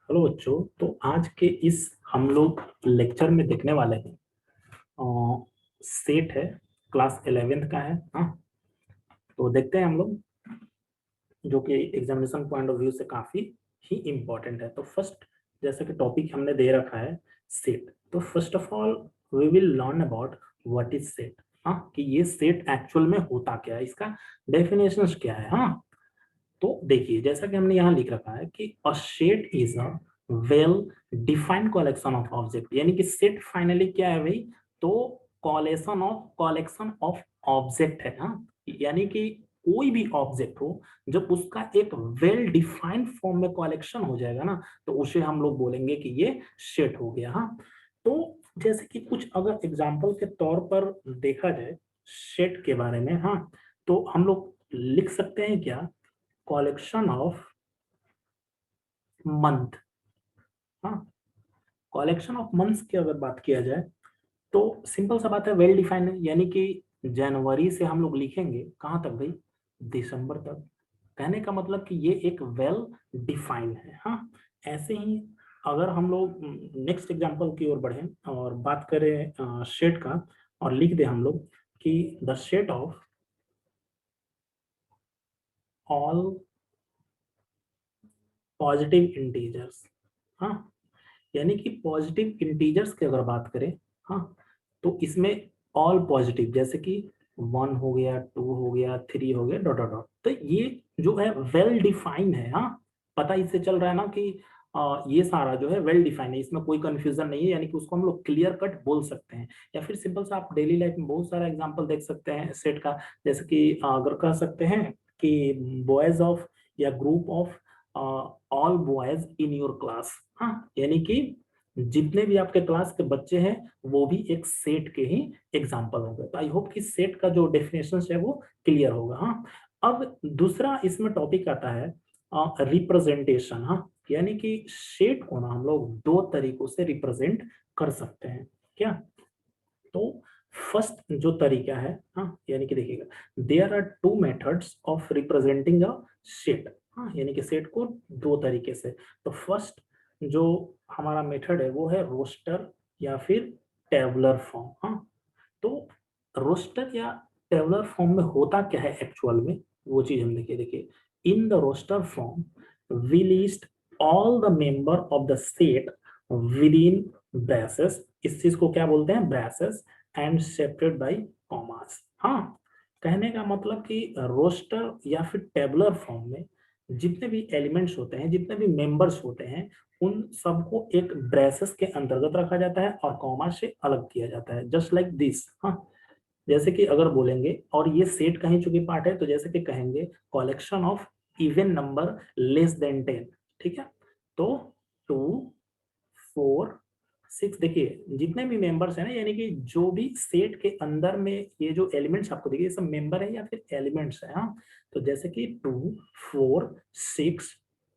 Hello बच्चों। तो आज के इस हम लोग लेक्चर में देखने वाले हैं सेट है, क्लास 11th का है। हाँ, तो देखते हैं हम लोग, जो कि एग्जामिनेशन पॉइंट ऑफ व्यू से काफी ही इम्पोर्टेंट है। तो फर्स्ट, जैसे कि टॉपिक हमने दे रखा है सेट, तो first of all we will learn about what is set. हाँ, कि ये सेट एक्चुअल में होता क्या है, इसका डेफिनेशन क्या है। हाँ, तो देखिए, जैसा कि हमने यहाँ लिख रखा है कि a set is a well defined collection of object, यानी कि सेट फाइनली क्या है भाई, तो कलेक्शन ऑफ ऑब्जेक्ट है। हाँ, यानी कि कोई भी ऑब्जेक्ट हो, जब उसका एक वेल डिफाइंड फॉर्म में कलेक्शन हो जाएगा ना, तो उसे हम लोग बोलेंगे कि ये सेट हो गया। हाँ, तो जैसे कि कुछ अगर एग्जाम्पल के तौर पर देखा जाए सेट के बारे में, हाँ, तो हम लोग लिख सकते हैं क्या, कॉलेक्शन ऑफ मंथ। हाँ, कॉलेक्शन ऑफ मंथ्स की अगर बात किया जाए तो सिंपल सा बात है, वेल डिफाइंड है, यानी कि जनवरी से हम लोग लिखेंगे कहाँ तक भाई, दिसंबर तक। कहने का मतलब कि ये एक वेल डिफाइंड है। हाँ, ऐसे ही अगर हम लोग नेक्स्ट एग्जांपल की ओर बढ़ें और बात करें शेड का, और लिख दे हम लोग कि the set of all positive integers. हाँ, यानी कि पॉजिटिव इंटीजर्स की अगर बात करें, हाँ, तो इसमें ऑल पॉजिटिव, जैसे कि 1 हो गया, 2 हो गया, 3 हो गया, डॉट डॉट डॉट, तो ये जो है वेल डिफाइंड है। हाँ, पता इससे चल रहा है ना कि ये सारा जो है वेल डिफाइंड है, इसमें कोई कंफ्यूजन नहीं है, यानी कि उसको हम लोग क्लियर कट बोल सकते हैं। या फिर सिंपल सा आप डेली लाइफ में बहुत सारा एग्जांपल देख सकते हैं सेट का, जैसे कि अगर कह सकते हैं कि बॉयज ऑफ या group of all boys in your class. हाँ, यानी कि जितने भी आपके क्लास के बच्चे हैं वो भी एक सेट के ही एग्जाम्पल होंगे। तो आई होप कि सेट का जो डेफिनेशन है वो क्लियर होगा। हाँ, अब दूसरा इसमें टॉपिक आता है रिप्रेजेंटेशन। हाँ, यानी कि सेट को ना हम लोग दो तरीकों से रिप्रेजेंट कर सकते हैं। क्या, तो फर्स्ट जो तरीका है, हाँ, यानी कि देखिएगा, there are two methods of representing a set. हाँ, यानी कि सेट को दो तरीके से। तो फर्स्ट जो हमारा मेथड है वो है रोस्टर या फिर टेबुलर फॉर्म। हाँ, तो रोस्टर या टेबुलर फॉर्म में होता क्या है एक्चुअल में, वो चीज हम देखिए। In the roster form we list all the member of the set with in braces, इस चीज को क्या बोलते हैं, braces, and separate by commas. हाँ, कहने का मतलब कि रोस्टर या फिर टेबुलर फॉर्म में जितने भी एलिमेंट्स होते हैं, जितने भी मेंबर्स होते हैं, उन सबको एक ब्रेसेस के अंतर्गत रखा जाता है और कॉमा से अलग किया जाता है, जस्ट लाइक दिस। हाँ, जैसे कि अगर बोलेंगे, और ये सेट का ही चूंकि पार्ट है, तो जैसे कि कहेंगे collection of even number less then 10। ठीक है, तो 2, 4, 6, देखिए जितने भी मेंबर्स हैं ना, यानी कि जो भी सेट के अंदर में ये जो एलिमेंट्स आपको देखिए, ये सब मेंबर है या फिर एलिमेंट्स है। हाँ, तो जैसे कि 2, 4, 6,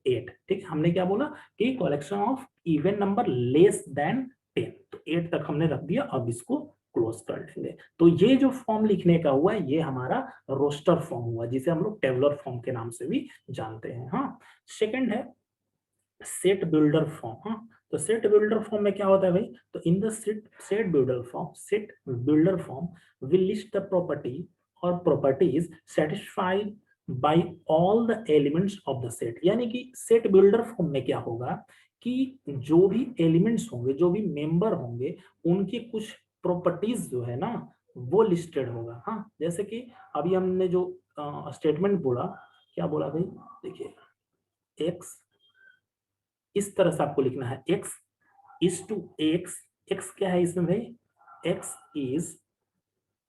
8, ठीक है, हमने क्या बोला कि collection of even number less then 10, तो 8 तक हमने रख दिया। अब इसको क्लोज कर देंगे। तो ये जो फॉर्म लिखने का हुआ, ये हमारा रोस्टर फॉर्म हुआ, जिसे हम लोग टेबुलर फॉर्म के नाम से भी जानते हैं। हाँ, सेकंड है सेट बिल्डर फॉर्म। हाँ, तो सेट बिल्डर फॉर्म में क्या होता है भाई, तो in the set builder form will list the property और properties satisfied by all the elements of the set. यानी कि सेट बिल्डर फॉर्म में क्या होगा कि जो भी एलिमेंट्स होंगे, जो भी मेंबर होंगे, उनकी कुछ प्रॉपर्टीज जो है ना, वो लिस्टेड होगा। हाँ, जैसे कि अभी हमने जो स्टेटमेंट बोला, क्या बोला भाई, देखिए, एक्स, इस तरह से आपको लिखना है, x is to x. X क्या है इसमें भाई, x is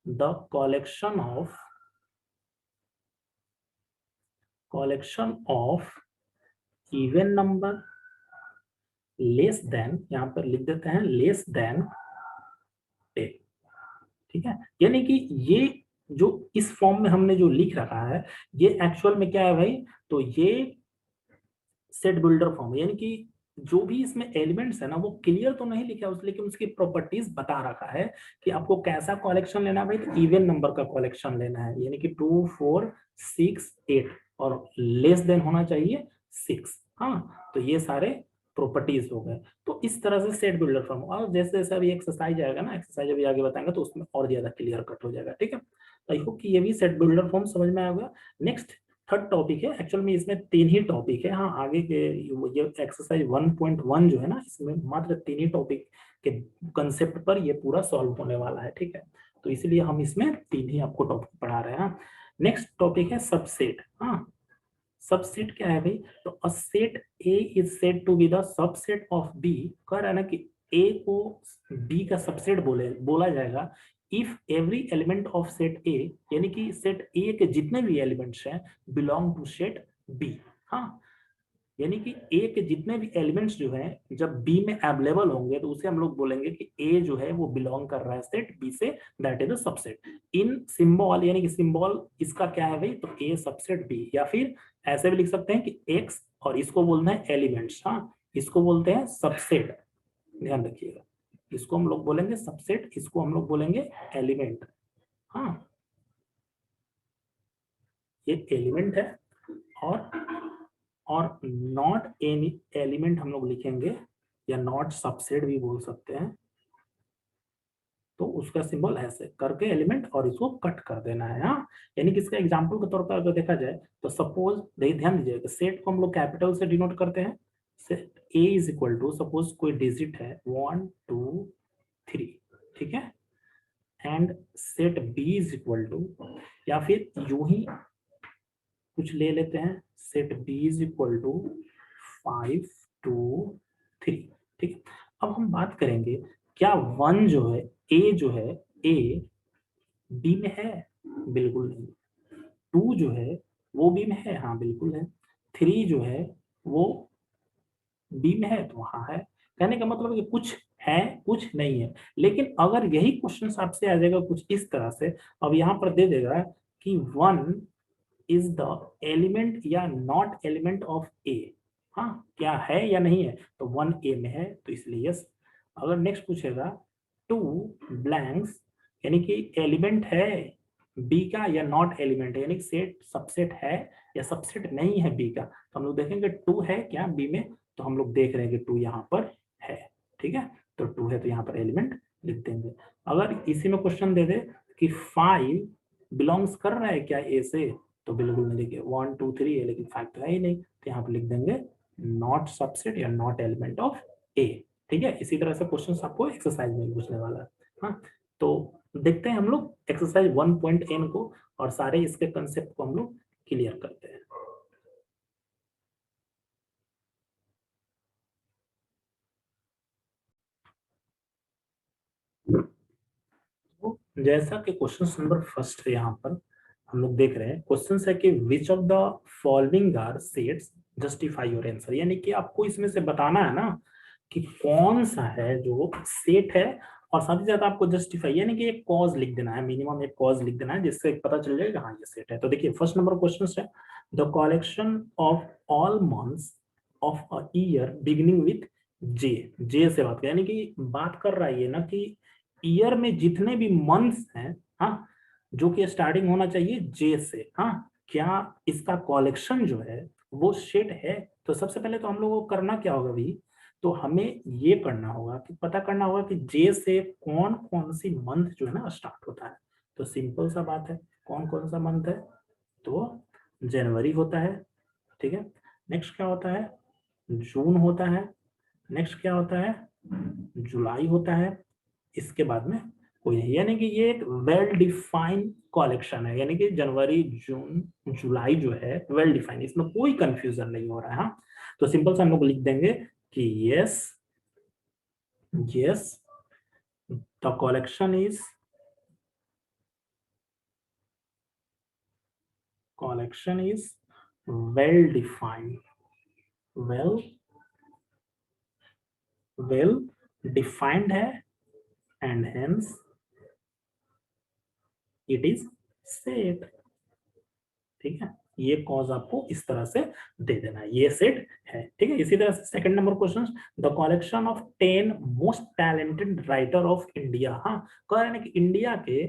the collection of even number less than, यहां पर लिख देते हैं लेस देन 10। ठीक है, यानी कि ये जो इस फॉर्म में हमने जो लिख रखा है, ये एक्चुअल में क्या है भाई, तो ये सेट बिल्डर फॉर्म, यानी कि जो भी इसमें एलिमेंट्स है ना, वो क्लियर तो नहीं लिखा है लेकिन उसकी प्रॉपर्टीज बता रखा है कि आपको कैसा कलेक्शन लेना है भाई, तो इवन नंबर का कलेक्शन लेना है, यानी कि 2, 4, 6, 8, और लेस देन होना चाहिए 6। हाँ, तो ये सारे प्रॉपर्टीज हो गए। तो इस तरह से सेट बिल्डर फॉर्म, और जैसे जैसे अभी एक्सरसाइज आएगा ना, एक्सरसाइज अभी आगे बताएंगे तो उसमें और ज्यादा क्लियर कट हो जाएगा। ठीक है, आई होप कि ये भी सेट बिल्डर फॉर्म समझ में आ गया। नेक्स्ट थर्ड टॉपिक है, एक्चुअल में इसमें 3 ही टॉपिक है। हाँ, आगे के ये एक्सरसाइज 1.1 जो है ना, इसमें मात्र 3 ही टॉपिक के कंसेप्ट पर ये पूरा सॉल्व होने वाला है। ठीक है, तो इसलिए हम इसमें 3 ही आपको टॉपिक पढ़ा रहे हैं। नेक्स्ट टॉपिक है सबसेट। हाँ, सबसेट क्या है भाई? तो a set A is said to be the subset of B. कह रहा है ना कि ए को बी का सबसेट बोला जाएगा if every element of set ए, यानी कि सेट ए के जितने भी एलिमेंट्स हैं बिलोंग टू सेट बी। हाँ, यानी कि ए के जितने भी एलिमेंट्स जो हैं जब बी में अवेलेबल होंगे तो उसे हम लोग बोलेंगे कि ए जो है वो बिलोंग कर रहा है सेट बी से, that is a subset. In symbol, यानी कि सिंबल इसका क्या है भाई? तो ए सबसेट बी, या फिर ऐसे भी लिख सकते हैं कि एक्स, और इसको बोलना है एलिमेंट्स। हाँ, इसको बोलते हैं सबसेट, ध्यान रखिएगा। इसको हम लोग बोलेंगे सबसेट, इसको हम लोग बोलेंगे एलिमेंट। हाँ, ये एलिमेंट है। और नॉट एनी एलिमेंट हम लोग लिखेंगे, या नॉट सबसेट भी बोल सकते हैं। तो उसका सिंबल ऐसे करके एलिमेंट और इसको कट कर देना है। हाँ, यानी कि इसका एग्जांपल के तौर पर अगर देखा जाए तो सपोज, ध्यान दीजिएगा, सेट को हम लोग कैपिटल से डिनोट करते हैं। Set A is equal to, suppose कोई डिजिट है 1 2 3, ठीक है, and set B is equal to, या फिर यूं ही कुछ ले लेते हैं, set B is equal to 5 2 3। ठीक है, अब हम बात करेंगे क्या 1 जो है, ए जो है, ए बी में है? बिल्कुल नहीं। 2 जो है वो बी में है? हाँ बिल्कुल है। 3 जो है वो बी में है, तो वहां है। कहने का मतलब है कि कुछ है कुछ नहीं है। लेकिन अगर यही क्वेश्चन आपसे आ जाएगा कुछ इस तरह से, अब यहाँ पर दे देगा कि 1 इज द एलिमेंट या नॉट एलिमेंट ऑफ ए। हाँ, क्या है या नहीं है? तो 1 ए में है, तो इसलिए यस। अगर नेक्स्ट पूछेगा 2 ब्लैंक्स, यानी कि एलिमेंट है बी का या नॉट एलिमेंट है, यानी कि सेट सबसेट है या सबसेट नहीं है बी का, तो हम लोग देखेंगे 2 है क्या बी में, तो हम लोग देख रहे हैं कि 2 यहाँ पर है। ठीक है, तो 2 है तो यहाँ पर एलिमेंट लिख देंगे। अगर इसी में क्वेश्चन दे दे कि 5 बिलोंग्स कर रहा है क्या ए से, तो बिल्कुल नहीं। देखिए 1 2 3 है लेकिन 5 तो है ही नहीं, तो यहाँ पर लिख देंगे नॉट सबसेट या नॉट एलिमेंट ऑफ ए। ठीक है, इसी तरह से क्वेश्चन आपको एक्सरसाइज में पूछने वाला है। हाँ, तो देखते हैं हम लोग एक्सरसाइज 1.n को, और सारे इसके कंसेप्ट को हम लोग क्लियर करते हैं। तो जैसा कि क्वेश्चन नंबर फर्स्ट है, यहाँ पर हम लोग देख रहे हैं, क्वेश्चन है कि which of the following are sets, justify your answer. यानी कि आपको इसमें से बताना है ना कि कौन सा है जो सेट है, और साथ ही साथ आपको जस्टिफाई, यानी कि एक कॉज लिख देना है, मिनिमम एक कॉज लिख देना है जिससे पता चल जाएगा हाँ ये सेट है। तो देखिए फर्स्ट नंबर क्वेश्चन है, the collection of all months of a year beginning with J. J से बात कर, यानी कि बात कर रहा है ये ना कि ईयर में जितने भी मंथ्स हैं, हाँ, जो कि स्टार्टिंग होना चाहिए जे से। हाँ, क्या इसका कलेक्शन जो है वो सेट है? तो सबसे पहले तो हम लोगों को करना क्या होगा भाई, तो हमें ये करना होगा कि पता करना होगा कि जे से कौन कौन सी मंथ जो है ना स्टार्ट होता है। तो सिंपल सा बात है, कौन कौन सा मंथ है? तो जनवरी होता है, ठीक है। नेक्स्ट क्या होता है? जून होता है। नेक्स्ट क्या होता है? जुलाई होता है। इसके बाद में कोई नहीं, यानी कि ये एक वेल डिफाइंड कलेक्शन है, यानी कि जनवरी जून जुलाई जो है वेल डिफाइंड, इसमें कोई कंफ्यूजन नहीं हो रहा है। हाँ, तो सिंपल से हम लोग लिख देंगे कि yes yes the collection is well defined, well well defined है, and hence it is set. ठीक है, ये कॉज आपको इस तरह से दे देना है, ये सेट है। ठीक है, इसी तरह से second number question, the collection of 10 most talented writer of India. हाँ, कह रहे हैं कि इंडिया के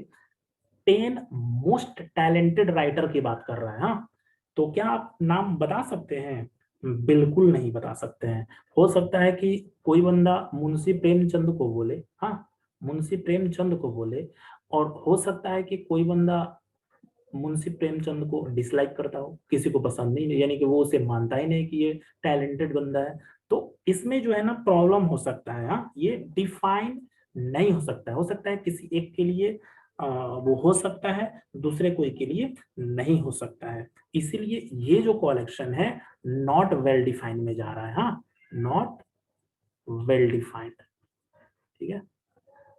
10 मोस्ट टैलेंटेड राइटर की बात कर रहा है। हाँ, तो क्या आप नाम बता सकते हैं बिल्कुल नहीं बता सकते हैं। हो सकता है कि कोई बंदा मुंशी प्रेमचंद को बोले, हाँ, मुंशी प्रेमचंद को बोले, और हो सकता है कि कोई बंदा मुंशी प्रेमचंद को डिसलाइक करता हो, किसी को पसंद नहीं, यानी कि वो उसे मानता ही नहीं कि ये टैलेंटेड बंदा है। तो इसमें जो है ना प्रॉब्लम हो सकता है, हाँ, ये डिफाइन नहीं हो सकता है किसी एक के लिए वो हो सकता है, दूसरे कोई के लिए नहीं हो सकता है। इसीलिए ये जो कलेक्शन है नॉट वेल डिफाइंड में जा रहा है, हाँ, नॉट वेल डिफाइंड, ठीक है।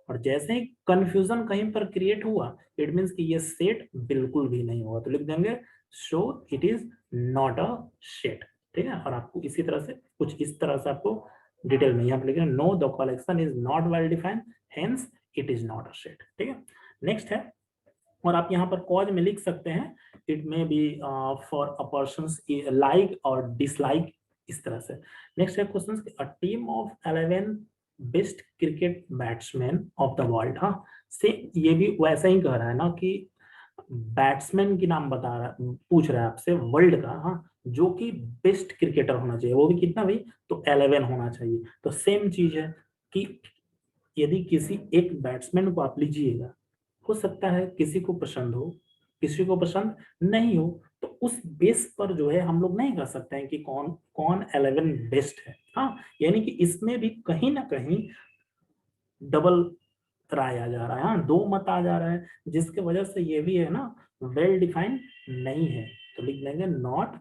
और जैसे ही कंफ्यूजन कहीं पर क्रिएट हुआ, इट मींस कि ये सेट बिल्कुल भी नहीं होगा, तो लिख देंगे so it is not a set, ठीक है। और आपको इसी तरह से कुछ इस तरह से आपको डिटेल में यहाँ पे लिखेंगे know the collection is not well defined hence it is not a set, ठीक है। नेक्स्ट है, और आप यहाँ पर कॉज में लिख सकते हैं it may be for a persons like और डिसलाइक, इस तरह से। नेक्स्ट है question, a team of 11 best cricket batsman of the world, हाँ, से ये भी वैसा ही कह रहा है ना कि बैट्समैन की नाम बता रहा है, पूछ रहा है आपसे वर्ल्ड का, हाँ, जो कि बेस्ट क्रिकेटर होना चाहिए, वो भी कितना भाई, तो 11 होना चाहिए। तो सेम चीज है कि यदि किसी एक बैट्समैन को आप लीजिएगा, हो सकता है किसी को पसंद हो, किसी को पसंद नहीं हो, तो उस बेस पर जो है हम लोग नहीं कह सकते हैं कि कौन कौन 11 बेस्ट है, हाँ। यानी कि इसमें भी कहीं ना कहीं डबल राय आ जा रहा है, हाँ, दो मत आ जा रहा है, जिसके वजह से ये भी है ना वेल डिफाइंड नहीं है, तो लिख देंगे नॉट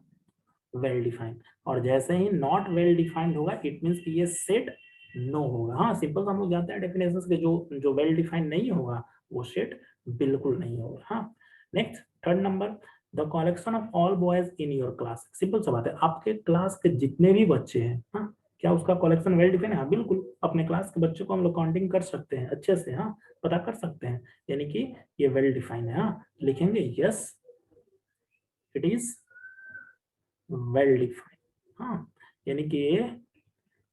वेल डिफाइंड। और जैसे ही नॉट वेल डिफाइंड होगा इट मींस कि ये सेट नो होगा, हाँ, सिंपल हम लोग जानते हैं डेफिनेशंस के, जो जो वेल डिफाइंड नहीं होगा वो सेट बिल्कुल नहीं होगा, हाँ। Next third number, the collection of all boys in your class, simple सा बात है, आपके क्लास के जितने भी बच्चे हैं, हाँ, क्या उसका कलेक्शन वेल डिफाइंड है? हाँ, बिल्कुल, अपने क्लास के बच्चों को हम लोग काउंटिंग कर सकते हैं अच्छे से, हाँ, पता कर सकते हैं, यानी कि ये वेल डिफाइंड है, हाँ, लिखेंगे yes it is well defined, हाँ, यानी कि ये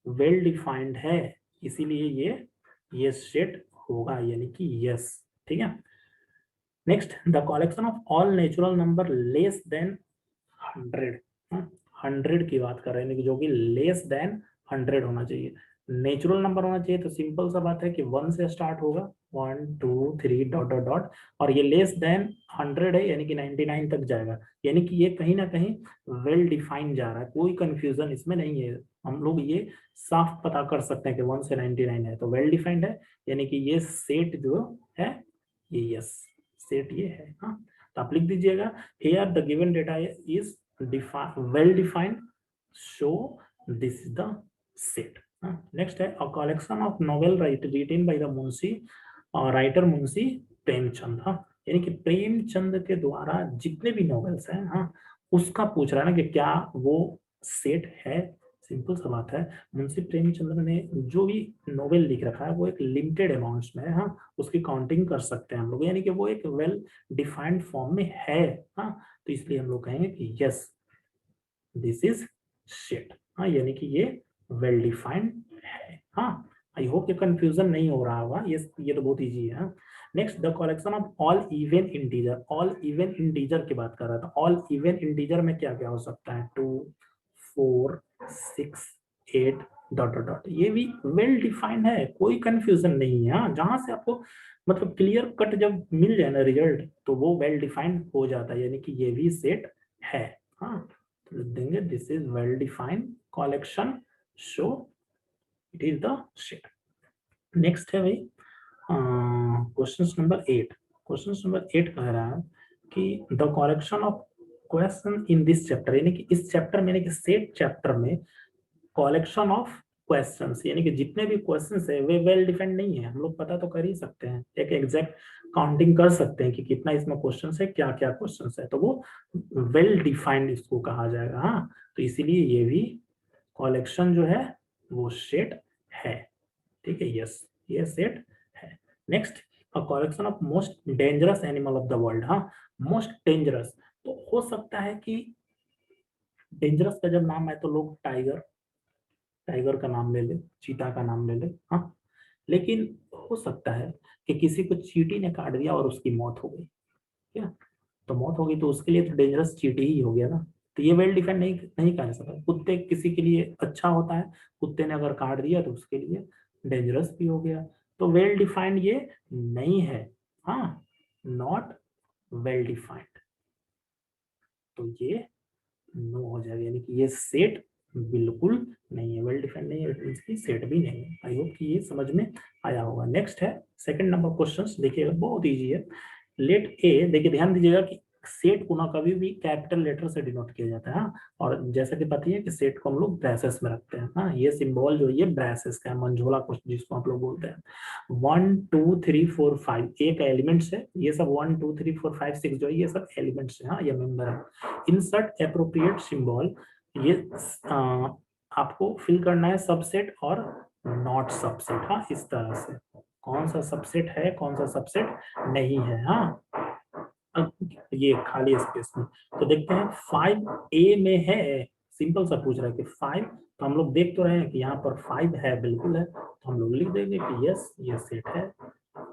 वेल डिफाइंड है, इसीलिए ये सेट होगा, यानी कि यस, ठीक है। Next, the collection of all natural number less then 100, 100 की बात कर रहे हैं कि जो कि लेस देन 100 होना चाहिए, नेचुरल नंबर होना चाहिए, तो सिंपल सा बात है कि 1 से स्टार्ट होगा, 1 2 3 डॉट डॉट डॉट, और ये लेस देन 100 है यानी कि 99 तक जाएगा, यानी कि ये कहीं ना कहीं वेल डिफाइंड जा रहा है, कोई कंफ्यूजन इसमें नहीं है, हम लोग ये साफ पता कर सकते हैं कि 1 से 99 है तो वेल डिफाइंड है, यानी कि ये सेट जो है ये यस सेट ये है, हाँ। तो आप लिख दीजिएगा here the given data is well defined, so this is the set. Next है a collection of novel written by the Munshi writer Munshi Premchand, हाँ, यानी कि प्रेमचंद के द्वारा जितने भी नॉवेल्स हैं, हाँ, उसका पूछ रहा है ना कि क्या वो सेट है। सिंपल सा बात है, मुंशी प्रेमचंद्र ने जो भी नोवेल लिख रखा है वो एक लिमिटेड अमाउंट्स में है, हाँ, उसकी काउंटिंग कर सकते हैं हम लोग, यानी कि वो एक वेल डिफाइंड फॉर्म में है, हाँ, तो इसलिए हम लोग कहेंगे कि यस दिस इज शिट, हाँ, यानी कि ये वेल डिफाइंड है, हाँ। आई होप ये कंफ्यूजन नहीं हो रहा होगा, ये तो बहुत इजी है। Next, the collection of all even integer, all even integer की बात कर रहा था, ऑल इवन इंटीजर में क्या क्या हो सकता है, 2 4 6 8 डॉट डॉट डॉट, ये भी वेल डिफाइंड है, कोई कंफ्यूजन नहीं है, हाँ, जहां से आपको मतलब क्लियर कट जब मिल जाए ना रिजल्ट तो वो वेल डिफाइंड हो जाता है, यानी कि ये भी सेट है, हाँ, तो लिख देंगे this is well defined collection, so it is the set. Next है भाई क्वेश्चन नंबर 8, क्वेश्चन नंबर 8 कह रहा है कि the collection of question in this chapter, यानी कि इस चैप्टर में, यानी कि सेट चैप्टर में कलेक्शन ऑफ क्वेश्चंस, यानी कि जितने भी क्वेश्चंस है वे वेल डिफाइंड नहीं है, हम लोग पता तो कर ही सकते हैं, एक एग्जैक्ट काउंटिंग कर सकते हैं कि कितना इसमें क्वेश्चंस है, क्या क्या क्वेश्चंस है, तो वो वेल डिफाइंड इसको कहा जाएगा, हाँ, तो इसीलिए ये भी कलेक्शन जो है वो सेट है, ठीक है, यस ये सेट है। Next, a collection of most dangerous animal of the world, हाँ, मोस्ट डेंजरस, तो हो सकता है कि डेंजरस का जब नाम है तो लोग टाइगर, टाइगर का नाम ले ले, चीता का नाम ले ले, हाँ, लेकिन हो सकता है कि किसी को चींटी ने काट दिया और उसकी मौत हो गई, क्या, तो मौत हो गई तो उसके लिए तो डेंजरस चींटी ही हो गया ना, तो ये वेल डिफाइंड नहीं नहीं कहा जा सकता। कुत्ते किसी के लिए अच्छा होता है, कुत्ते ने अगर काट दिया तो उसके लिए डेंजरस भी हो गया, तो वेल डिफाइंड ये नहीं है। हाँ, नॉट वेल डिफाइंड, तो ये नो हो जाएगा, यानी कि ये सेट बिल्कुल नहीं है, वेल डिफाइंड नहीं है, इट मींस की सेट भी नहीं है। आई होप कि ये समझ में आया होगा। नेक्स्ट है सेकंड नंबर क्वेश्चन, देखिएगा बहुत इजी है। लेट ए, देखिए ध्यान दीजिएगा कि सेट को ना कभी भी कैपिटल लेटर से डिनोट किया जाता है। हाँ, और जैसा कि पता है कि सेट को हम लोग ब्रैसेस में रखते हैं। हाँ, ये सिंबल जो ये ब्रैसेस का है, मंझोला क्वेश्चन जिसको आप लोग बोलते हैं। 1 2 3 4 5 एक एलिमेंट्स है, ये सब 1 2 3 4 5 6 जो है ये सब एलिमेंट्स है। हाँ, ये मेंबर है। इंसर्ट एप्रोप्रिएट सिंबल, ये आपको फिल करना है सबसेट और नॉट सबसेट। हाँ, इस तरह से कौन सा सबसेट है कौन सा सबसेट नहीं है। हाँ, अब ये खाली स्पेस में तो देखते हैं 5A में है, सिंपल सा पूछ रहा है कि 5, तो हम लोग देख तो रहे हैं कि यहाँ पर 5 है, बिल्कुल है, तो हम लोग लिख देंगे कि यस ये सेट है।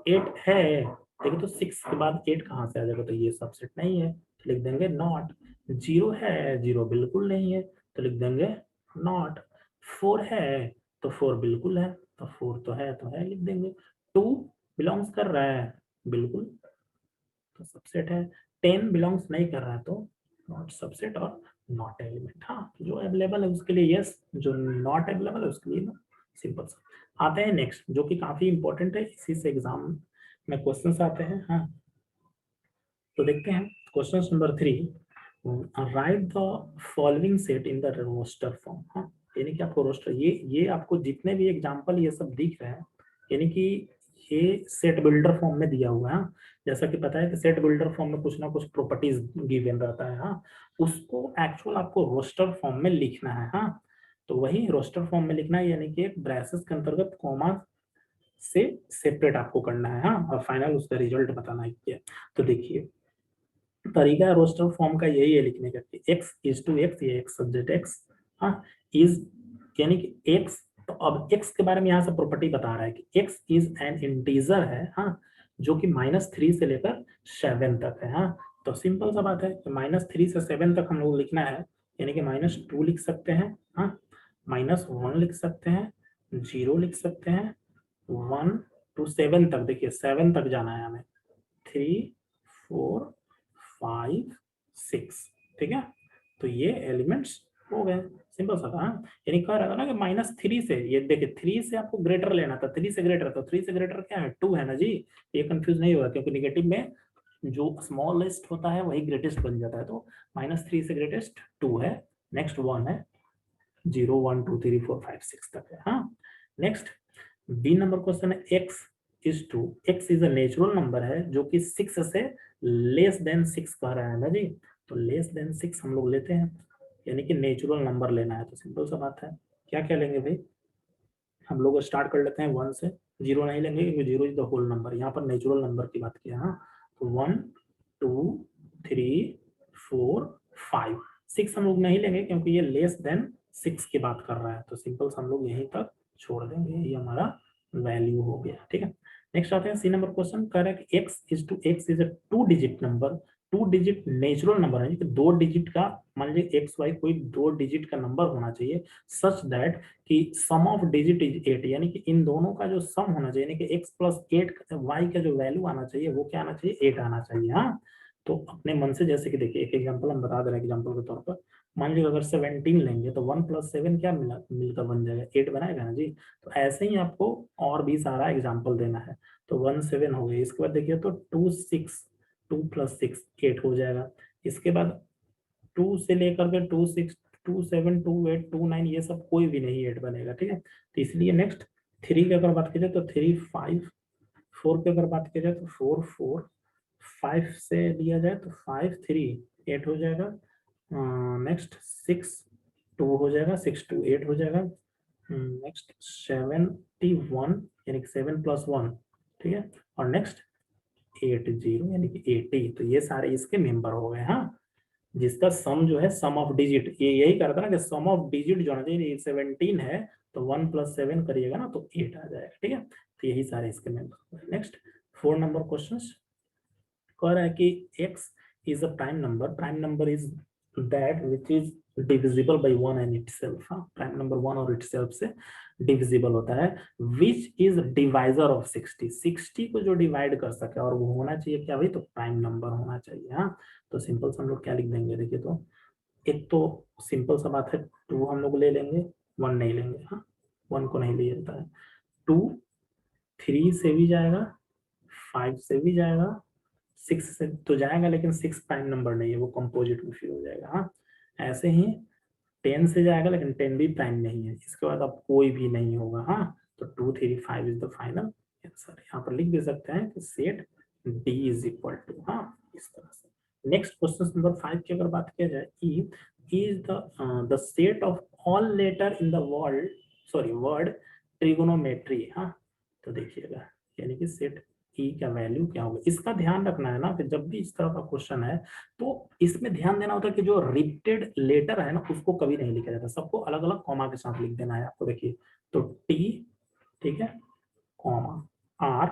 8 है, देखिए तो 6 के बाद 8 कहाँ से आ जाएगा, तो ये सबसेट नहीं है, तो लिख देंगे नॉट। 0 है, 0 बिल्कुल नहीं है, तो लिख देंगे नॉट। 4 है, तो 4 बिल्कुल है, तो 4 तो है लिख देंगे। 2 बिलोंग्स कर रहा है, बिल्कुल, तो सबसेट है। 10 बिलोंग्स नहीं कर रहा है, तो नॉट सबसेट और नॉट एलिमेंट। हाँ, जो अवेलेबल है उसके लिए यस, जो नॉट अवेलेबल है उसके लिए नो। सिंपल सा। आते हैं नेक्स्ट, जो कि काफी इंपॉर्टेंट है, इसी से एग्जाम में क्वेश्चंस आते हैं। हाँ, तो देखते हैं question number 3, write the following set in the roster form. हाँ, यानी कि आपको रोस्टर, ये आपको जितने भी एग्जांपल ये सब दिख रहे हैं, यानी कि ये सेट बिल्डर फॉर्म में दिया हुआ है। हाँ, जैसा कि पता है कि सेट बिल्डर फॉर्म में कुछ ना कुछ प्रॉपर्टीज गिवन रहता है। हाँ, उसको एक्चुअल आपको रोस्टर फॉर्म में लिखना है। हाँ, तो वही रोस्टर फॉर्म में लिखना है, यानी कि एक ब्रैसेस के अंतर्गत कॉमा से सेपरेट आपको करना है। हाँ, और फाइनल उसका रिजल्ट बताना है क्या। तो देखिए तरीका रोस्टर फॉर्म का यही है लिखने का, एक्स इज टू एक्स, ये एक्स सब्जेक्ट एक्स। हाँ, इज यानी कि एक्स, तो अब एक्स के बारे में यहाँ से प्रॉपर्टी बता रहा है कि एक्स इज एन इंटीजर है। हाँ, जो कि -3 से लेकर 7 तक है। हाँ, तो सिंपल सा बात है कि -3 से 7 तक हम लोग लिखना है, यानी कि -2 लिख सकते हैं। हाँ, -1 लिख सकते हैं, 0 लिख सकते हैं, 1 to 7 तक, देखिए 7 तक जाना है हमें, 3 4 5 6, ठीक है। तो ये एलिमेंट्स हो गए, सिंपल सा था। यानी कह रहा था ना कि -3 से, ये देखिए 3 से आपको ग्रेटर लेना था, 3 से ग्रेटर, तो 3 से ग्रेटर क्या है, 2 है ना जी। ये कंफ्यूज नहीं होगा, क्योंकि निगेटिव में जो स्मॉलेस्ट होता है वही ग्रेटेस्ट बन जाता है, तो -3 से ग्रेटेस्ट 2 है, नेक्स्ट 1 है, 0 1 2 3 4 5 6 तक है। हाँ, नेक्स्ट बी नंबर क्वेश्चन है, x is to, x is a natural number है जो कि 6 से लेस देन 6 कह रहा है ना जी, तो लेस देन 6 हम लोग लेते हैं, यानी कि नेचुरल नंबर लेना है, तो सिंपल सा बात है, क्या क्या लेंगे भाई, हम लोग स्टार्ट कर लेते हैं 1 से, 0 नहीं लेंगे क्योंकि 0 इज द होल नंबर, यहाँ पर नेचुरल नंबर की बात किया। हाँ, तो 1 2 3 4 5 6 हम लोग नहीं लेंगे क्योंकि ये लेस देन 6 की बात कर रहा है, तो सिंपल हम लोग यहीं तक छोड़ देंगे, ये हमारा वैल्यू हो गया, ठीक है। नेक्स्ट आते हैं सी नंबर क्वेश्चन, कह रहा है कि x is to x is a 2 digit number, 2 digit natural number है, 2 डिजिट का, मान लीजिए एक्स वाई कोई 2 डिजिट का नंबर होना चाहिए, सच दैट कि सम ऑफ डिजिट इज 8, यानी कि इन दोनों का जो सम होना चाहिए, यानी कि x प्लस 8 y का जो वैल्यू आना चाहिए वो क्या आना चाहिए, 8 आना चाहिए। हाँ, तो अपने मन से, जैसे कि देखिए एक एग्जांपल हम बता दे रहे हैं, एग्जांपल के तौर पर मान लीजिए अगर 17 लेंगे तो 1 + 7 क्या मिलकर बन जाएगा, 8 बनाएगा ना जी। तो ऐसे ही आपको और भी सारा एग्जांपल देना है, तो 1 7 हो गई, इसके बाद देखिए तो 2 6, 2 + 6 8 हो जाएगा, इसके बाद 2 से लेकर के 2 6 2 7 2 8 2 9 ये सब कोई भी नहीं 8 बनेगा, ठीक है। तो इसलिए नेक्स्ट 3 की अगर बात की जाए तो 3 5, 4 की अगर बात की जाए तो 4 4, 5 से लिया जाए तो 5 3 8 हो जाएगा, नेक्स्ट 6 2 हो जाएगा, 6 2 8 हो जाएगा, नेक्स्ट 71 यानी कि 7 + 1, ठीक है, और नेक्स्ट 80 यानी कि 80, तो ये सारे इसके मेंबर हो गए। हाँ, जिसका सम जो है सम ऑफ डिजिट, ये यही करता ना कि सम ऑफ डिजिट जो होना चाहिए, 17 है तो 1 + 7 करिएगा ना तो 8 आ जाएगा, ठीक है। तो यही सारे इसके मेंबर। नेक्स्ट 4 नंबर क्वेश्चन कह रहा है कि x is a prime number, prime number is that which is divisible by one and itself, हाँ प्राइम नंबर वन और itself से डिविजिबल होता है, which is divisor of 60, 60 को जो डिवाइड कर सके, और वो होना चाहिए क्या भाई, तो प्राइम नंबर होना चाहिए। हाँ तो सिंपल से हम लोग क्या लिख देंगे, देखिए तो एक तो सिंपल सा बात है, टू हम लोग ले लेंगे, वन नहीं लेंगे, हाँ वन को नहीं लिया जाता है, टू थ्री से भी जाएगा, फाइव से भी जाएगा, सिक्स से तो जाएगा, लेकिन सिक्स प्राइम नंबर नहीं है, वो कंपोजिट में फिर हो जाएगा। हाँ ऐसे ही 10 से जाएगा, लेकिन 10 भी प्राइम नहीं है, इसके बाद अब कोई भी नहीं होगा। हाँ तो 2 3 5 इज द फाइनल आंसर। यहाँ पर लिख दे सकते हैं कि set D is equal to, हाँ इस तरह से। नेक्स्ट क्वेश्चन नंबर 5 की अगर बात किया जाए, E is the set of all letter in the word, sorry word trigonometry. हाँ तो देखिएगा, यानी कि सेट ई का वैल्यू क्या होगा, इसका ध्यान रखना है ना कि जब भी इस तरह का क्वेश्चन है तो इसमें ध्यान देना होता है कि जो रिपीटेड लेटर है ना उसको कभी नहीं लिखा जाता, सबको अलग अलग कॉमा के साथ लिख देना है आपको। देखिए तो टी, ठीक है, कॉमा आर,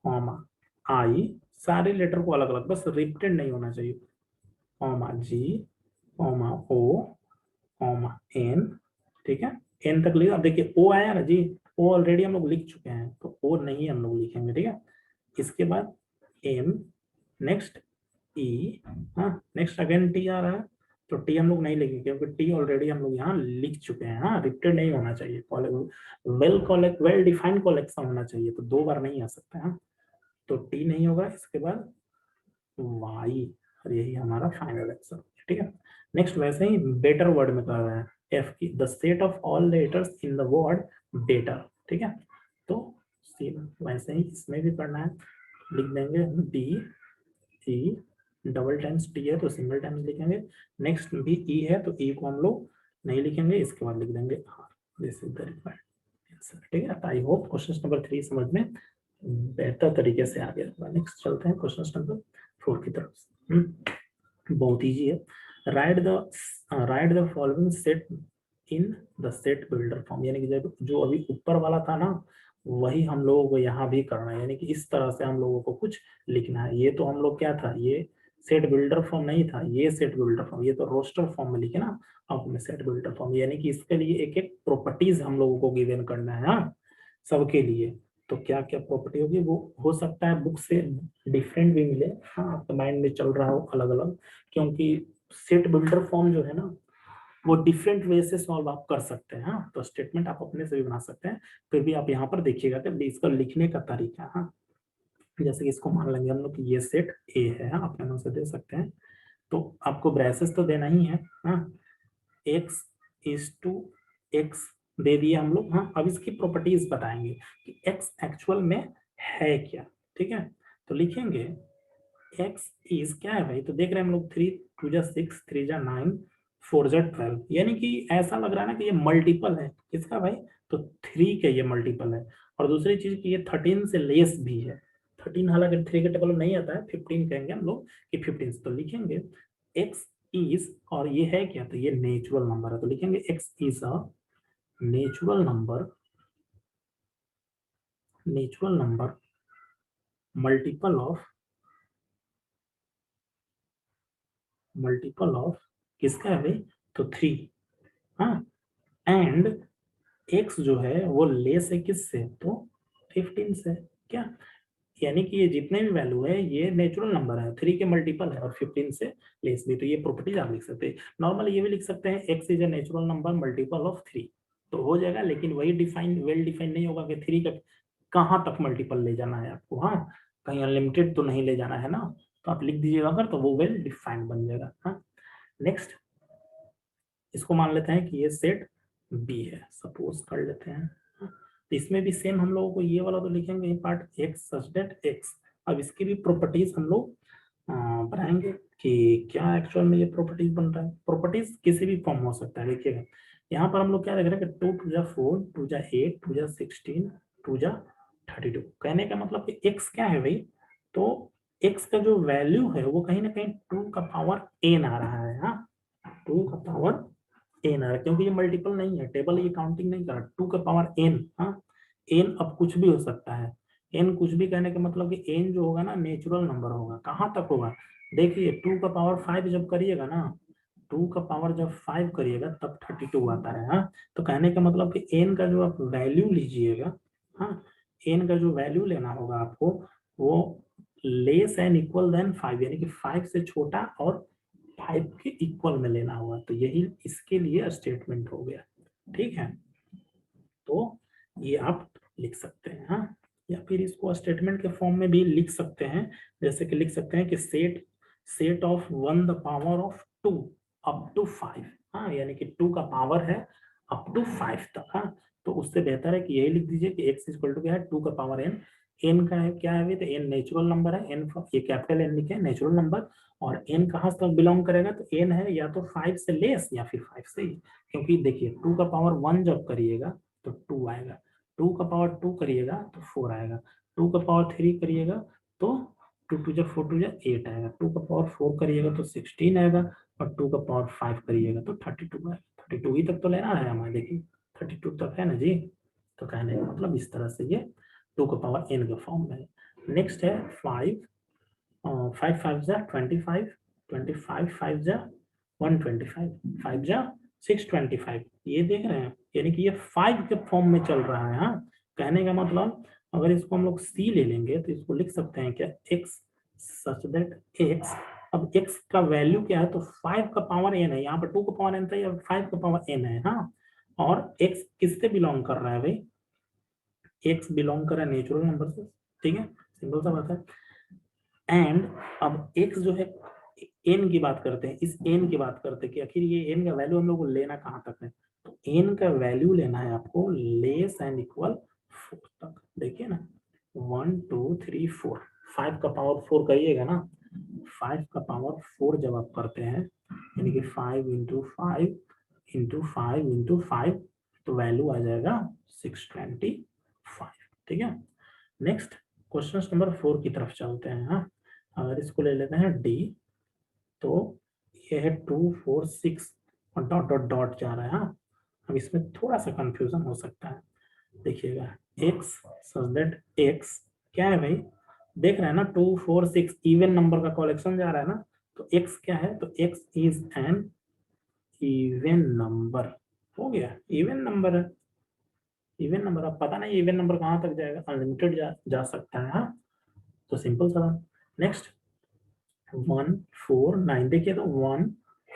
कॉमा आई, सारे लेटर को अलग अलग, बस रिपीटेड नहीं होना चाहिए, कॉमा जी, कॉमा ओ, कॉमा एन, ठीक है एन तक लिखा। अब देखिए ओ आया ना जी, ओ ऑलरेडी हम लोग लिख चुके हैं, तो ओ नहीं हम लोग लिखेंगे, ठीक है। इसके बाद एम, नेक्स्ट ई, हाँ नेक्स्ट अगेन टी आ रहा है, तो टी हम लोग नहीं लिखेंगे क्योंकि टी ऑलरेडी हम लोग यहाँ लिख चुके हैं। हाँ रिपीटेड नहीं होना चाहिए, वेल डिफाइंड कॉलेक्शन होना चाहिए, तो दो बार नहीं आ सकता है। हाँ तो टी नहीं होगा, इसके बाद वाई, और यही हमारा फाइनल आंसर, ठीक है। नेक्स्ट वैसे ही बेटर वर्ड में कह रहा है, एफ की the set of all letters in the word better, ठीक है। तो वैसे ही इसमें भी पढ़ना है, लिख देंगे D E, double times T है तो सिंगल टाइम्स लिखेंगे, नेक्स्ट भी ई है तो ई को हम लोग नहीं लिखेंगे, इसके बाद लिख देंगे R, this is the required answer, ठीक है। आई होप क्वेश्चन नंबर 3 समझ में बेहतर तरीके से आ गया। नेक्स्ट चलते हैं क्वेश्चन नंबर 4 की तरफ। बहुत इजी है, right the following set in the set builder form, यानी कि जो अभी ऊपर वाला था ना वही हम लोगों को यहाँ भी करना है, यानी कि इस तरह से हम लोगों को कुछ लिखना है। ये तो हम लोग क्या था, ये सेट बिल्डर फॉर्म नहीं था, ये सेट बिल्डर फॉर्म, ये तो रोस्टर फॉर्म में लिखे ना, अब में सेट बिल्डर फॉर्म, यानी कि इसके लिए एक एक प्रॉपर्टीज हम लोगों को गिवन करना है। हाँ सबके लिए तो क्या क्या प्रॉपर्टी होगी, वो हो सकता है बुक से डिफरेंट भी मिले, हाँ आपके माइंड में चल रहा हो अलग अलग, क्योंकि सेट बिल्डर फॉर्म जो है ना वो डिफरेंट वे से सॉल्व आप कर सकते हैं। हाँ तो स्टेटमेंट आप अपने से भी बना सकते हैं, फिर भी आप यहाँ पर देखिएगा कि इसका लिखने का तरीका। हाँ जैसे कि इसको मान लेंगे हम लोग कि ये सेट ए है, हाँ अपने मन से दे सकते हैं, तो आपको ब्रेसेस तो देना ही है। हाँ एक्स इज टू एक्स दे दिए हम लोग। हाँ अब इसकी प्रॉपर्टीज बताएंगे कि एक्स एक्चुअल में है क्या, ठीक है। तो लिखेंगे एक्स इज क्या है भाई, तो देख रहे हैं हम लोग 3 2 जा 6 3 जा 9 4 जा 12, यानी कि ऐसा लग रहा है ना कि ये मल्टीपल है किसका भाई, तो 3 का ये मल्टीपल है। और दूसरी चीज कि ये 13 से लेस भी है, 13 हालांकि 3 के टेबल में नहीं आता है, 15 कहेंगे हम लोग कि 15, तो लिखेंगे एक्स इज, और ये है क्या, तो ये नेचुरल नंबर है, तो लिखेंगे x is a natural number, natural number multiple of किसका है भाई, तो 3। हाँ एंड एक्स जो है वो लेस है किससे, तो 15 से, क्या, यानी कि ये जितने भी वैल्यू है ये नेचुरल नंबर है, 3 के मल्टीपल है और 15 से लेस भी, तो ये प्रॉपर्टीज आप लिख सकते हैं। नॉर्मली ये भी लिख सकते हैं x is a natural number multiple of 3, तो हो जाएगा, लेकिन वही डिफाइन वेल डिफाइन नहीं होगा कि 3 का कहाँ तक मल्टीपल ले जाना है आपको। हाँ कहीं अनलिमिटेड तो नहीं ले जाना है ना, तो आप लिख दीजिएगा अगर, तो वो वेल डिफाइंड बन जाएगा। हाँ नेक्स्ट इसको मान लेते हैं कि ये सेट बी है, सपोज कर लेते हैं। तो इसमें भी सेम हम लोगों को ये वाला तो लिखेंगे part x such that x, अब इसकी भी प्रॉपर्टीज हम लोग बनाएंगे कि क्या एक्चुअल में ये प्रॉपर्टीज बन रहा है। प्रॉपर्टीज किसी भी फॉर्म हो सकता है, देखिएगा यहाँ पर हम लोग क्या देख रहे हैं कि 2 2 जा 4 2 जा 8 2 जा 16 2 जा 32, कहने का मतलब कि एक्स क्या है भाई, तो एक्स का जो वैल्यू है वो कहीं ना कहीं 2 का पावर एन आ रहा है। हाँ 2 का पावर एन आ रहा है, क्योंकि ये मल्टीपल नहीं है, टेबल ये काउंटिंग नहीं कर रहा, 2 का पावर एन। हाँ एन अब कुछ भी हो सकता है, एन कुछ भी कहने का मतलब कि एन जो होगा ना नेचुरल नंबर होगा, कहाँ तक होगा, देखिए 2 का पावर 5 जब करिएगा ना, 2 का पावर जब 5 करिएगा तब 32 आता है। हाँ, तो कहने का मतलब कि n का जो आप वैल्यू लीजिएगा, हाँ, n का जो वैल्यू लेना होगा आपको, वो लेस एंड इक्वल देन 5, यानी कि 5 से छोटा और 5 के इक्वल में लेना होगा। तो यही इसके लिए स्टेटमेंट हो गया। ठीक है, तो ये आप लिख सकते हैं। हाँ, या फिर इसको स्टेटमेंट के फॉर्म में भी लिख सकते हैं, जैसे कि लिख सकते हैं कि set of 1 the power of 2 up to 5। हाँ, यानी कि 2 का पावर है अप टू 5 तक। हाँ, तो उससे बेहतर है कि यही लिख दीजिए कि x इक्वल टू क्या है, 2 का पावर n। n का है क्या है, तो n नेचुरल नंबर है, n ये कैपिटल n लिखे नेचुरल नंबर, और n कहाँ तक बिलोंग करेगा, तो n है या तो 5 से लेस या फिर 5 से ही। क्योंकि देखिए 2 का पावर 1 जब करिएगा तो 2 आएगा, 2 का पावर 2 करिएगा तो 4 आएगा, 2 का पावर 3 करिएगा तो 2 टू जा 4 टू जा 8 आएगा, 2 का पावर 4 करिएगा तो 16 आएगा, और 2 का पावर 5 करिएगा तो 32 आएगा। 32 ही तक तो लेना है हमारे, देखिए 32 तक है ना जी। तो कहने का मतलब इस तरह से ये 2 का पावर n के फॉर्म में है। नेक्स्ट है 5, 5 5 जा 25, 25 5 जा 125, 5 जा 625, ये देख रहे हैं, यानी कि ये 5 के फॉर्म में चल रहा है। हाँ, कहने का मतलब अगर इसको हम लोग c ले लेंगे तो इसको लिख सकते हैं क्या, x सच दैट x, अब x का वैल्यू क्या है, तो 5 का पावर n है, यहाँ पर 2 का पावर n था, या 5 का पावर n है। हाँ, और x किससे बिलोंग कर रहा है भाई, x बिलोंग कर रहा है नेचुरल नंबर से। ठीक है, सिंपल सा बात है। एंड अब x जो है, n की बात करते हैं, इस n की बात करते हैं कि आखिर ये n का वैल्यू हम लोग को लेना कहाँ तक है, तो n का वैल्यू लेना है आपको लेस एंड इक्वल 4 तक। देखिए ना 1 2 3 4, 5 का पावर 4 करिएगा ना, 5 का पावर 4 जब आप करते हैं, यानी कि 5 इंटू 5 इंटू 5 इंटू 5, तो वैल्यू आ जाएगा 625। ठीक है, नेक्स्ट क्वेश्चन नंबर 4 की तरफ चलते हैं। हाँ, अगर इसको ले लेते हैं डी, तो ये है 2 4 6 और डॉट डॉट डॉट जा रहा है। हाँ, अब इसमें थोड़ा सा कंफ्यूजन हो सकता है। देखिएगा x सच दैट x क्या है भाई, देख रहे हैं ना 2 4 6 इवन नंबर का कलेक्शन जा रहा है ना, तो x क्या है, तो x is N even number. हो गया, इवन नंबर है, इवन नंबर। अब पता नहीं इवन नंबर कहाँ तक जाएगा, अनलिमिटेड जा सकता है। हाँ, तो सिंपल सा। नेक्स्ट 1 4 9, देखिए तो 1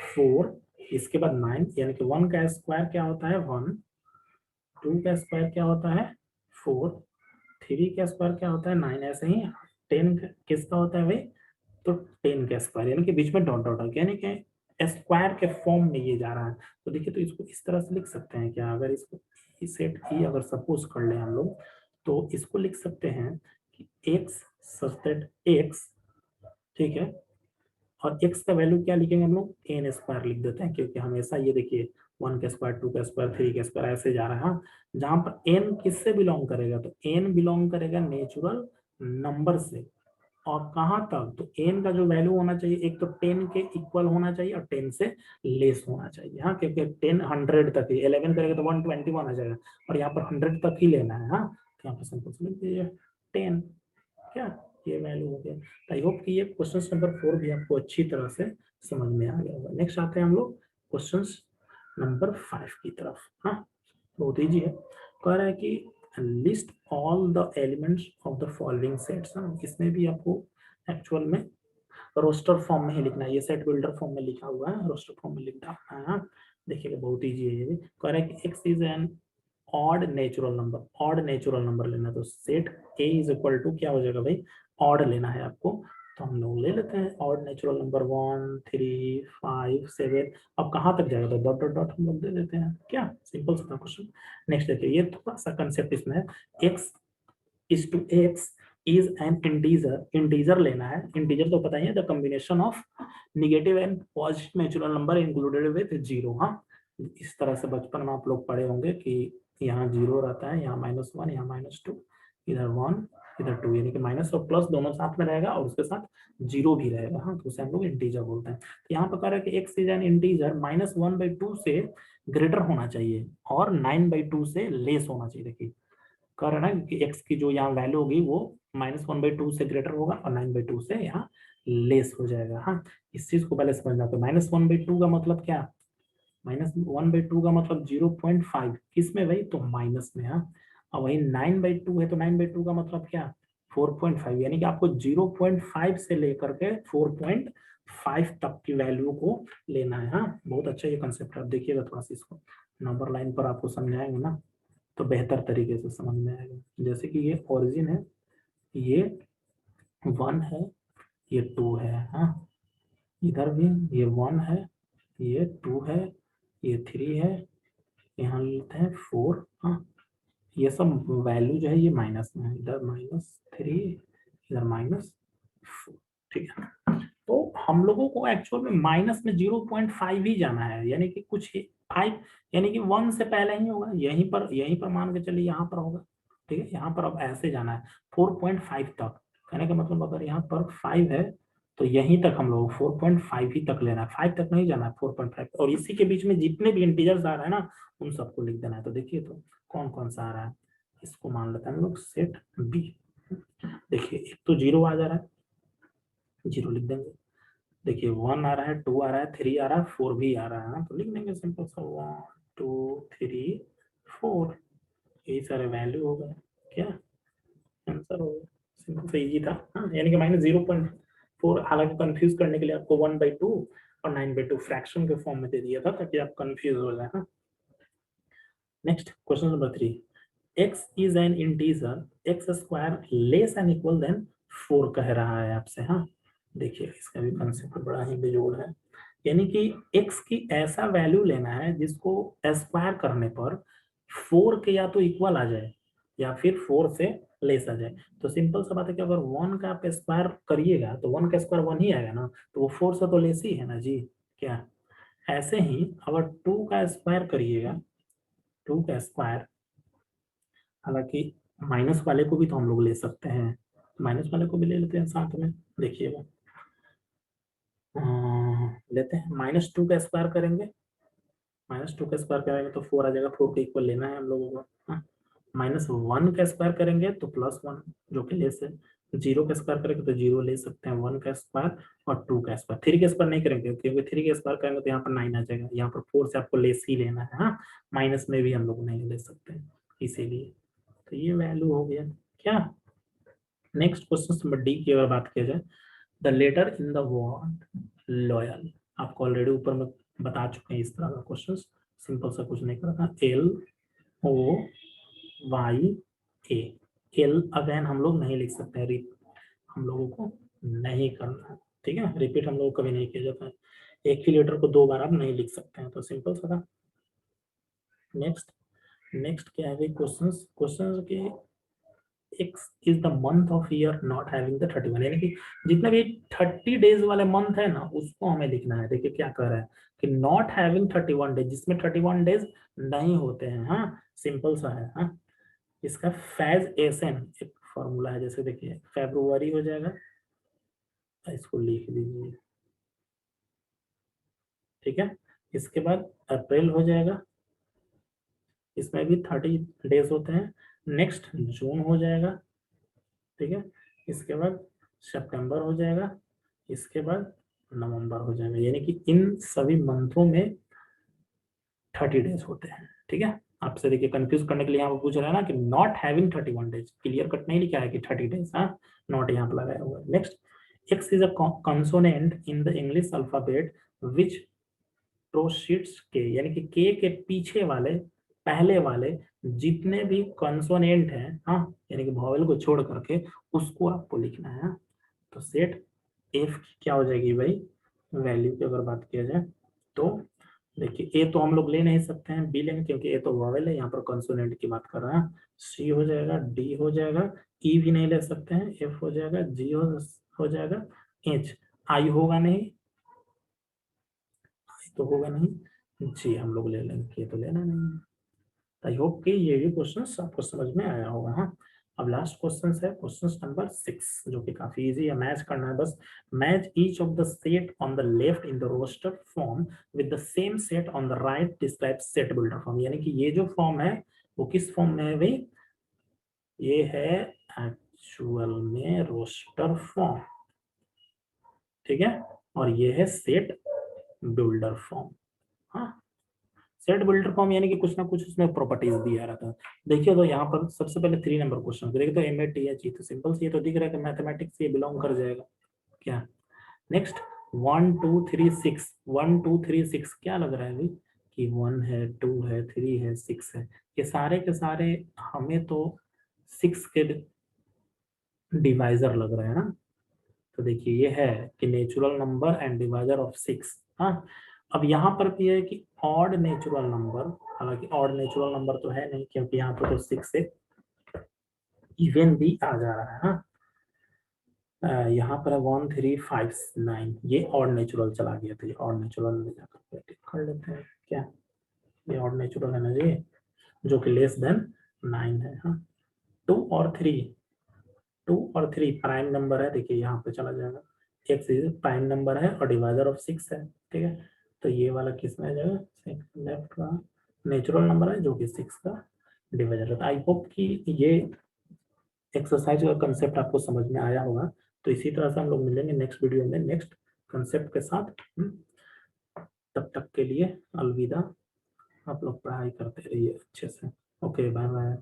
4 इसके बाद 9, यानी कि 1 का स्क्वायर क्या होता है 1, 2 का स्क्वायर क्या होता है 4, 3 का स्क्वायर क्या होता है 9, ऐसे ही 10 किसका होता है भाई, तो 10 का स्क्वायर, यानी कि बीच में डॉट डॉट, यानी कि स्क्वायर के फॉर्म में ये जा रहा है। तो देखिए, तो इसको इस तरह से लिख सकते हैं क्या, अगर इसको इस सेट की अगर सपोज कर ले हम लोग, तो इसको लिख सकते हैं कि x सच दैट x, ठीक है, और x का वैल्यू क्या लिखेंगे हम लोग, एन स्क्वायर लिख देते हैं, क्योंकि हमेशा ये देखिए 1 का स्क्वायर 2 का स्क्वायर 3 का स्क्वायर ऐसे जा रहा है। हाँ, जहां पर n किससे बिलोंग करेगा, तो n बिलोंग करेगा नेचुरल नंबर से, और कहाँ तक, तो n का जो वैल्यू होना चाहिए, एक तो 10 के इक्वल होना चाहिए और 10 से लेस होना चाहिए। हाँ, क्योंकि 10 100 तक ही, 11 करेगा तो 121 आ जाएगा, और यहाँ पर 100 तक ही लेना है। हाँ, तो यहाँ पर सिंपल से लिख दीजिए 10, क्या ये वैल्यू हो गया। आई होप कि ये क्वेश्चन नंबर 4 भी आपको अच्छी तरह से समझ में आ गया होगा। नेक्स्ट आते हैं हम लोग क्वेश्चन नंबर 5 की तरफ। हाँ, बहुत ईजी है, कह रहा है कि list all the elements of the following sets. इसमें भी आपको एक्चुअल में रोस्टर फॉर्म में ही लिखना है, ये सेट बिल्डर फॉर्म में लिखा हुआ है, रोस्टर फॉर्म में लिखना है। हाँ, देखिएगा बहुत ईजी है ये भी। कह रहा है कि x is an odd natural number, odd natural number लेना, तो set a is equal to क्या हो जाएगा भाई, ऑड लेना है आपको, तो हम लोग ले लेते हैं ऑड नेचुरल नंबर 1 3 5 7। अब कहाँ तक जाएगा, तो डॉट डॉट डॉट हम लोग दे देते हैं, क्या सिंपल सा क्वेश्चन। नेक्स्ट देखिए, ये थोड़ा सा कंसेप्ट इसमें है, x is to x is an integer, integer लेना है। इंटीजर तो पता ही है, the combination of negative and positive natural number included with zero. हाँ, इस तरह से बचपन में आप लोग पढ़े होंगे कि यहाँ जीरो रहता है, यहाँ -1, यहाँ -2, इधर 1 इधर 2, यानी कि माइनस और प्लस दोनों साथ में रहेगा, और उसके साथ जीरो भी रहेगा। हाँ, तो उसे हम लोग इंटीजर बोलते हैं। तो यहाँ पर कह रहा है कि एक्स इज एन इंटीजर -1/2 से ग्रेटर होना चाहिए और 9/2 से लेस होना चाहिए। देखिए कह रहा है ना कि एक्स की जो यहाँ वैल्यू होगी वो -1/2 से ग्रेटर होगा और 9/2 से यहाँ लेस हो जाएगा। हाँ, इस चीज को पहले समझना। तो -1/2 का मतलब क्या, -1/2 का मतलब 0.5 किस में भाई, तो माइनस में। हाँ, और वही 9/2 है तो 9/2 का मतलब क्या, 4.5, यानी कि आपको 0.5 से लेकर के 4.5 तक की वैल्यू को लेना है। हाँ, बहुत अच्छा ये कंसेप्ट है। आप देखिएगा थोड़ा सा इसको नंबर लाइन पर आपको समझाएंगे ना तो बेहतर तरीके से समझ में आएगा। जैसे कि ये ओरिजिन है, ये 1 है, ये 2 है। हाँ, इधर भी ये 1 है, ये 2 है, ये 3 है, यहाँ लेते हैं 4। हाँ, ये सब वैल्यू जो है ये माइनस में है, इधर -3, इधर -4। ठीक है, तो हम लोगों को एक्चुअल में माइनस में 0.5 ही जाना है, यानी कि कुछ 5, यानी कि 1 से पहले ही होगा, यहीं पर मान के चलिए यहाँ पर होगा। ठीक है, यहाँ पर अब ऐसे जाना है 4.5 तक। कहने का मतलब अगर यहाँ पर 5 है तो यहीं तक हम लोग 4.5 ही तक लेना है, 5 तक नहीं जाना है, 4.5। और इसी के बीच में जितने भी इंटीजर्स आ रहा है ना उन सबको लिख देना है। तो देखिए तो कौन कौन सा आ रहा है, इसको मान लेते हैं हम लोग सेट बी। देखिए एक तो 0 आ जा रहा है, 0 लिख देंगे। देखिए 1 आ रहा है, 2 आ रहा है, 3 आ रहा है, 4 भी आ रहा है ना, तो लिख देंगे सिंपल सा 1 2 3 4। यही सारे वैल्यू हो गए, क्या आंसर हो गया। सिंपल सा इजी था। हाँ, यानी कि -0.4, हालांकि कंफ्यूज करने के लिए आपको 1/2 और 9/2 फ्रैक्शन के फॉर्म में दे दिया था ताकि आप कंफ्यूज हो जाए। हाँ, next question number 3, x is an integer x square less than equal than 4 कह रहा है आपसे। हाँ, देखिए इसका भी कंसेप्ट बड़ा ही बेजोड़ है, यानी कि x की ऐसा वैल्यू लेना है जिसको स्क्वायर करने पर 4 के या तो इक्वल आ जाए या फिर 4 से लेस आ जाए। तो सिंपल सा बात है कि अगर 1 का आप स्क्वायर करिएगा तो 1 का स्क्वायर 1 ही आएगा ना, तो वो 4 से तो लेस ही है ना जी। क्या, ऐसे ही अगर 2 का स्क्वायर करिएगा, 2 का स्क्वायर, हालांकि माइनस वाले को भी तो हम लोग ले सकते हैं, माइनस वाले को भी ले लेते हैं साथ में। देखिएगा लेते हैं -2 का स्क्वायर करेंगे, -2 का स्क्वायर करेंगे तो 4 आ जाएगा, 4 के इक्वल लेना है हम लोगों को। हाँ, -1 का स्क्वायर करेंगे तो +1 जो कि लेस है, 0 का स्क्वायर करेंगे तो 0 ले सकते हैं, 1 का स्क्वायर और 2 का स्क्वायर। 3 का स्क्वायर नहीं करेंगे क्योंकि 3 का स्क्वायर करेंगे तो यहाँ पर 9 आ जाएगा, यहाँ पर 4 से आपको लेस ही लेना है। हाँ, माइनस में भी हम लोग नहीं ले सकते हैं इसीलिए। तो ये वैल्यू हो गया क्या। नेक्स्ट क्वेश्चन नंबर डी की अगर बात किया जाए, the letter in the word loyal, आपको ऑलरेडी ऊपर में बता चुके हैं इस तरह का क्वेश्चन, सिंपल सा कुछ नहीं करना, LOYA। एल अगेन हम लोग नहीं लिख सकते हैं, हम लोगों को नहीं करना है। ठीक है, रिपीट हम लोग कभी नहीं किया जाता है, एक ही लेटर को 2 बार आप नहीं लिख सकते हैं, तो सिंपल सा था। नेक्स्ट, नेक्स्ट क्या है क्वेश्चन, क्वेश्चन के X is the month of year not having the 31, यानी कि जितने भी 30 डेज वाले मंथ है ना उसको हमें लिखना है। देखिए क्या कर रहा है कि नॉट हैविंग 31 डेज, जिसमें 31 डेज नहीं होते हैं। हाँ, सिंपल सा है। हाँ, इसका फैज एसन एक फॉर्मूला है, जैसे देखिए फेब्रुवरी हो जाएगा, इसको लिख दीजिए। ठीक है, इसके बाद अप्रैल हो जाएगा, इसमें भी 30 डेज होते हैं। नेक्स्ट जून हो जाएगा। ठीक है, इसके बाद सितंबर हो जाएगा, इसके बाद नवंबर हो जाएगा, यानी कि इन सभी मंथों में 30 डेज होते हैं। ठीक है, आपसे देखिए कंफ्यूज करने के लिए यहाँ पर पूछ रहा है ना कि not having 31 days, clear cut नहीं लिखा है कि 30 डेज। हाँ, नॉट यहाँ पर लगाया हुआ है। Next, x is a consonant in the English alphabet which proceeds के, यानी कि के पीछे वाले, पहले वाले जितने भी कंसोनेंट हैं, हाँ, यानी कि वॉवेल को छोड़ करके उसको आपको लिखना है। हाँ? तो सेट एफ की क्या हो जाएगी भाई, वैल्यू की अगर बात किया जाए तो देखिए ए तो हम लोग ले नहीं सकते हैं, बी लेंगे क्योंकि ए तो वॉवेल है, यहाँ पर कंसोनेंट की बात कर रहे हैं। सी हो जाएगा, डी हो जाएगा, ई भी नहीं ले सकते हैं, एफ हो जाएगा, जी हो जाएगा, एच, आई होगा नहीं, तो होगा नहीं, जी हम लोग ले लेंगे, ये तो लेना नहीं है। आई होप कि ये भी क्वेश्चन आपको समझ में आया होगा। हाँ, अब लास्ट क्वेश्चन है क्वेश्चन नंबर 6, जो कि काफी इजी है, मैच करना है बस। Match each of the set on the left in the roster form with the same set on the right describe set builder form, यानी कि ये जो फॉर्म है वो किस फॉर्म में है भाई, ये है एक्चुअल में रोस्टर फॉर्म। ठीक है, और ये है सेट बिल्डर फॉर्म। हाँ, सेट बिल्डर फॉर्म यानी कि कुछ ना कुछ उसमें प्रॉपर्टीज दिया रहता है। देखिए तो यहाँ पर सबसे पहले 3 नंबर क्वेश्चन देखिए, तो MATH तो सिंपल से ये तो दिख रहा है कि मैथमेटिक्स से बिलोंग कर जाएगा क्या। नेक्स्ट 1 2 3 6, 1 2 3 6 क्या लग रहा है भाई कि 1 है, 2 है, 3 है, 6 है, ये सारे के सारे हमें तो 6 के डिवाइजर लग रहे हैं ना। तो देखिए ये है कि natural number and divisor of 6। हाँ, अब यहाँ पर भी है कि ऑड नेचुरल नंबर, हालांकि ऑड नेचुरल नंबर तो है नहीं क्योंकि यहाँ पर तो 6 से इवन भी आ जा रहा है। हाँ, यहाँ पर है 1 3 5 9, ये ऑड नेचुरल चला गया, तो ये ऑड नेचुरल में जाकर टिक कर लेते हैं क्या, ये ऑड नेचुरल है ना जी, जो कि लेस देन 9 है। हाँ, 2 और 3, 2 और 3 प्राइम नंबर है, देखिए यहाँ पे चला जाएगा, एक्स प्राइम नंबर है और डिवाइजर ऑफ 6 है। ठीक है, तो ये वाला किस में आ जाएगा, लेफ्ट का नेचुरल नंबर है जो कि 6 का डिवाइजर है। आई होप कि ये एक्सरसाइज का कंसेप्ट आपको समझ में आया होगा। तो इसी तरह से हम लोग मिलेंगे नेक्स्ट वीडियो में नेक्स्ट कंसेप्ट के साथ। तब तक के लिए अलविदा, आप लोग पढ़ाई करते रहिए अच्छे से। Okay, bye bye.